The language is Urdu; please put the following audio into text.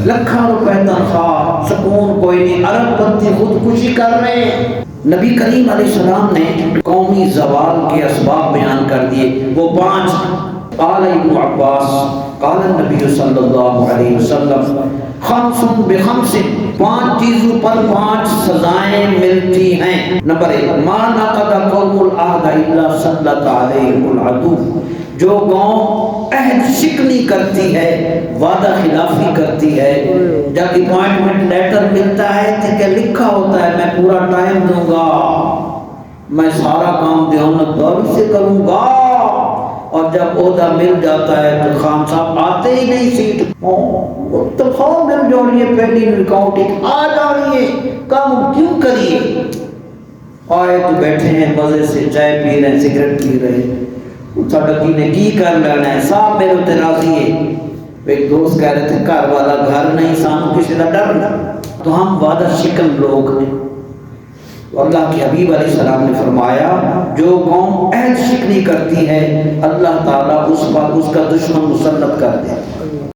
لکھاں روپے تنخواہ، سکون کوئی نہیں، ارب پتی خودکشی کر رہے ہیں۔ نبی کریم علیہ السلام نے قومی زوال کے اسباب بیان کر دیے، وہ 5۔ قال ابن عباس قال النبی صلی اللہ علیہ وسلم خمس بخمس، 5 چیزوں پر 5 سزائیں ملتی ہیں۔ نمبر 1، ما نقض قوم العہد الا سلط علیہم العدو، جو قوم عہد شکنی کرتی ہے، وعدہ خلافی کرتی ہے، جب اپوائنٹمنٹ لیٹر ملتا ہے تو کہ لکھا ہوتا ہے میں پورا ٹائم دوں گا، میں سارا کام دیانتداری سے کروں گا، اور جب عہدہ مل جاتا ہے تو خان صاحب آتے ہی نہیں، سیٹ تنخواہ مل جا رہی ہے، پہلی اکاؤنٹنگ آ جا رہی ہے، کام کیوں کریے؟ آئے تو بیٹھے ہیں مزے سے، چائے پی رہے ہیں، سگریٹ پی رہے ہیں، سڑکی نے کی کر لینا ہے، صاحب میرے تے راضی ہے۔ ایک دوست کہہ رہے تھے گھر والا گھر نہیں، سانو کسی کا ڈر نہ، تو ہم وعدہ شکن لوگ ہیں۔ اللہ کے حبیب علیہ السلام نے فرمایا جو قوم عہد شکنی کرتی ہے اللہ تعالیٰ اس پر اس کا دشمن مسلط کر دے۔